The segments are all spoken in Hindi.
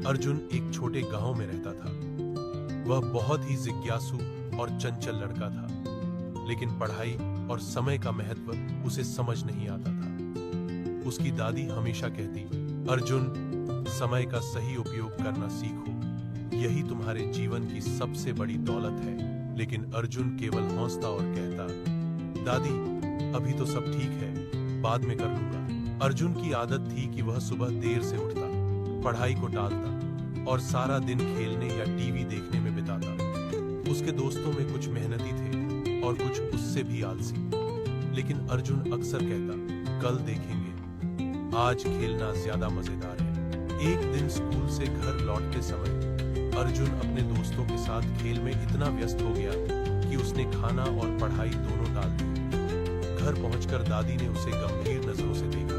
अर्जुन एक छोटे गांव में रहता था। वह बहुत ही जिज्ञासु और चंचल लड़का था, लेकिन पढ़ाई और समय का महत्व उसे समझ नहीं आता था। उसकी दादी हमेशा कहती, अर्जुन, समय का सही उपयोग करना सीखो, यही तुम्हारे जीवन की सबसे बड़ी दौलत है। लेकिन अर्जुन केवल हंसता और कहता, दादी, अभी तो सब ठीक है, बाद में कर लूंगा। अर्जुन की आदत थी कि वह सुबह देर से उठता, पढ़ाई को टालता और सारा दिन खेलने या टीवी देखने में बिताता। उसके दोस्तों में कुछ मेहनती थे और कुछ उससे भी आलसी, लेकिन अर्जुन अक्सर कहता, कल देखेंगे, आज खेलना ज्यादा मजेदार है। एक दिन स्कूल से घर लौटते समय अर्जुन अपने दोस्तों के साथ खेल में इतना व्यस्त हो गया कि उसने खाना और पढ़ाई दोनों टाल दी। घर पहुंचकर दादी ने उसे गंभीर नजरों से देखा।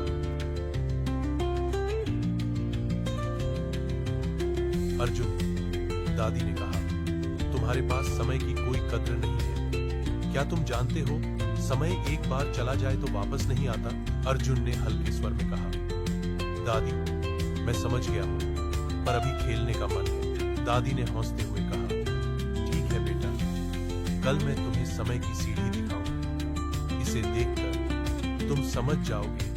अर्जुन, दादी ने कहा, तुम्हारे पास समय की कोई कद्र नहीं है। क्या तुम जानते हो, समय एक बार चला जाए तो वापस नहीं आता? अर्जुन ने हल्के स्वर में कहा। दादी, मैं समझ गया हूं, पर अभी खेलने का मन है। दादी ने हंसते हुए कहा, ठीक है बेटा, कल मैं तुम्हें समय की सीढ़ी दिखाऊंगा। इसे देखकर तुम समझ जाओगे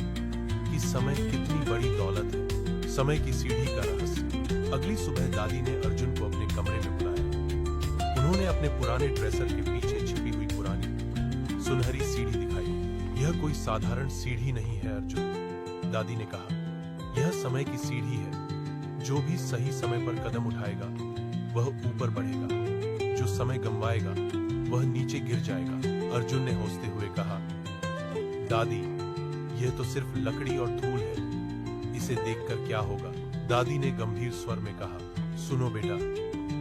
कि समय कितनी बड़ी दौलत है। समय की सीढ़ी का रहस्य। अगली सुबह दादी ने अर्जुन को अपने कमरे में बुलाया। उन्होंने अपने पुराने ड्रेसर के पीछे छिपी हुई पुरानी सुनहरी सीढ़ी दिखाई। यह कोई साधारण सीढ़ी नहीं है अर्जुन, दादी ने कहा, यह समय की सीढ़ी है। जो भी सही समय पर कदम उठाएगा वह ऊपर बढ़ेगा, जो समय गंवाएगा वह नीचे गिर जाएगा। अर्जुन ने हंसते हुए कहा, दादी, यह तो सिर्फ लकड़ी और धूल है, इसे देखकर क्या होगा? दादी ने गंभीर स्वर में कहा, सुनो बेटा,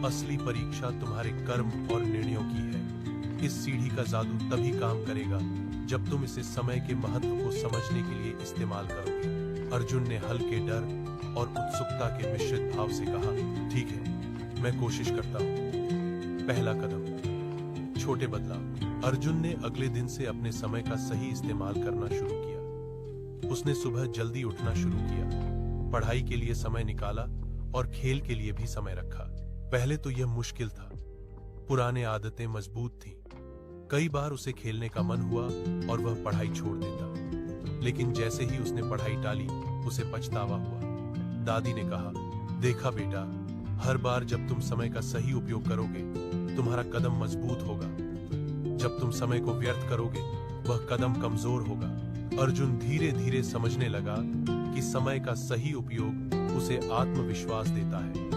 असली परीक्षा तुम्हारे कर्म और निर्णयों की है। इस सीढ़ी का जादू तभी काम करेगा जब तुम इसे समय के महत्व को समझने के लिए इस्तेमाल करोगे। अर्जुन ने हल्के डर और उत्सुकता के मिश्रित भाव से कहा, ठीक है, मैं कोशिश करता हूं। पहला कदम, छोटे बदलाव। अर्जुन ने अगले दिन से अपने समय का सही इस्तेमाल करना शुरू किया। उसने सुबह जल्दी उठना शुरू किया, पढ़ाई के लिए समय निकाला और खेल के लिए भी समय रखा। पहले तो यह मुश्किल था, पुराने आदतें मजबूत थीं। कई बार उसे खेलने का मन हुआ और वह पढ़ाई छोड़ देता, लेकिन जैसे ही उसने पढ़ाई टाली उसे पछतावा हुआ। दादी ने कहा, देखा बेटा, हर बार जब तुम समय का सही उपयोग करोगे तुम्हारा कदम मजबूत होगा। जब तुम समय को व्यर्थ करोगे वह कदम कमजोर होगा। अर्जुन धीरे धीरे समझने लगा कि समय का सही उपयोग उसे आत्मविश्वास देता है।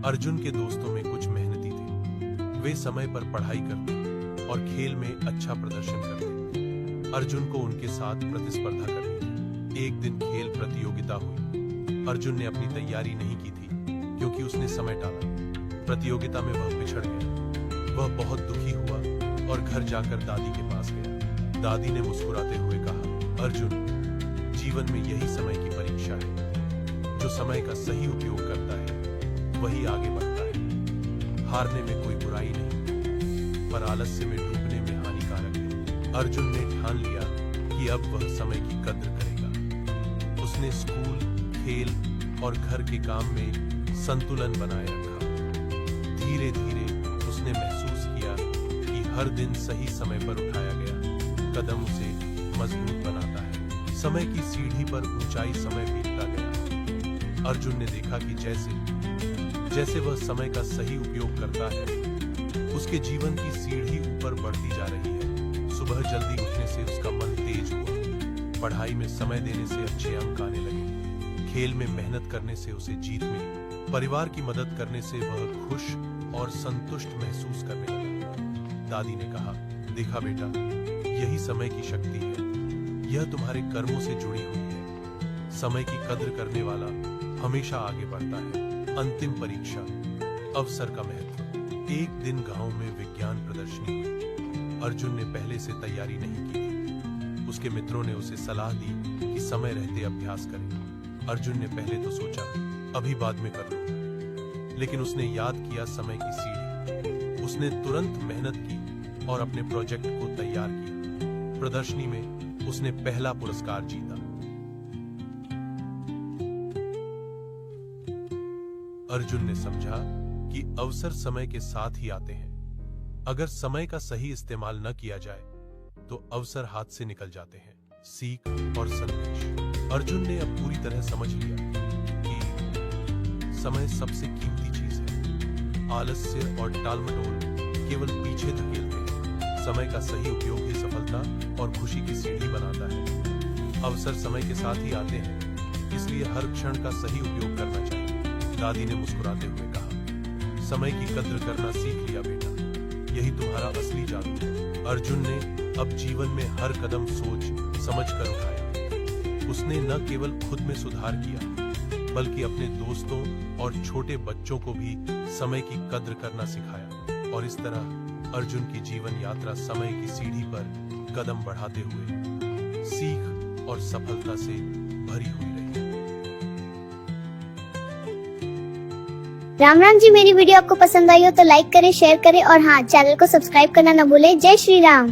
अर्जुन के दोस्तों में कुछ मेहनती थे। वे समय पर पढ़ाई करते और खेल में अच्छा प्रदर्शन करते। अर्जुन को उनके साथ प्रतिस्पर्धा करनी थी। एक दिन खेल प्रतियोगिता हुई। अर्जुन ने अपनी तैयारी नहीं की थी क्योंकि उसने समय टाला। प्रतियोगिता में वह पिछड़ गया। वह बहुत दुखी हुआ और घर जाकर दादी के पास गया। दादी ने मुस्कुराते हुए कहा, अर्जुन, जीवन में यही समय की परीक्षा है। जो समय का सही उपयोग करता है वही आगे बढ़ता है। हारने में कोई बुराई नहीं, पर आलस्य में डूबने में हानिकारक है। अर्जुन ने ठान लिया कि अब वह समय की कद्र करेगा। उसने स्कूल, खेल और घर के काम में संतुलन बनाए रखा। धीरे धीरे उसने महसूस किया कि हर दिन सही समय पर उठाया गया कदम उसे मजबूत बनाता है। समय की सीढ़ी पर ऊंचाई समय बीतता गया। अर्जुन ने देखा कि जैसे वह समय का सही उपयोग करता है, उसके जीवन की सीढ़ी ऊपर बढ़ती जा रही है। सुबह जल्दी उठने से उसका मन तेज हुआ। पढ़ाई में समय देने से अच्छे अंक आने लगे। खेल में मेहनत करने से उसे जीत मिली। परिवार की मदद करने से वह खुश और संतुष्ट महसूस करने लगा। दादी ने कहा, देखा बेटा, यही समय की शक्ति है। यह तुम्हारे कर्मों से जुड़ी हुई है। समय की कद्र करने वाला हमेशा आगे बढ़ता है। अंतिम परीक्षा, अवसर का महत्व। एक दिन गांव में विज्ञान प्रदर्शनी हुई। अर्जुन ने पहले से तैयारी नहीं की थी। उसके मित्रों ने उसे सलाह दी कि समय रहते अभ्यास करें। अर्जुन ने पहले तो सोचा, अभी बाद में कर लूंगा, लेकिन उसने याद किया समय की सीढ़ी। उसने तुरंत मेहनत की और अपने प्रोजेक्ट को तैयार किया। प्रदर्शनी में उसने पहला पुरस्कार जीता। अर्जुन ने समझा कि अवसर समय के साथ ही आते हैं। अगर समय का सही इस्तेमाल न किया जाए तो अवसर हाथ से निकल जाते हैं। सीख और संदेश। अर्जुन ने अब पूरी तरह समझ लिया कि समय सबसे कीमती चीज है। आलस्य और टालमटोल केवल पीछे धकेलते हैं। समय का सही उपयोग ही सफलता और खुशी की सीढ़ी बनाता है। अवसर समय के साथ ही आते हैं, इसलिए हर क्षण का सही उपयोग करना चाहिए। दादी ने मुस्कुराते हुए कहा, समय की कद्र करना सीख लिया बेटा, यही तुम्हारा असली जादू है। अर्जुन ने अब जीवन में हर कदम सोच समझ कर उठाया। उसने न केवल खुद में सुधार किया, बल्कि अपने दोस्तों और छोटे बच्चों को भी समय की कद्र करना सिखाया। और इस तरह अर्जुन की जीवन यात्रा समय की सीढ़ी पर कदम बढ़ाते हुए सीख और सफलता से भरी हुई रही। राम राम जी, मेरी वीडियो आपको पसंद आई हो तो लाइक करें, शेयर करें और हाँ, चैनल को सब्सक्राइब करना न भूलें। जय श्री राम।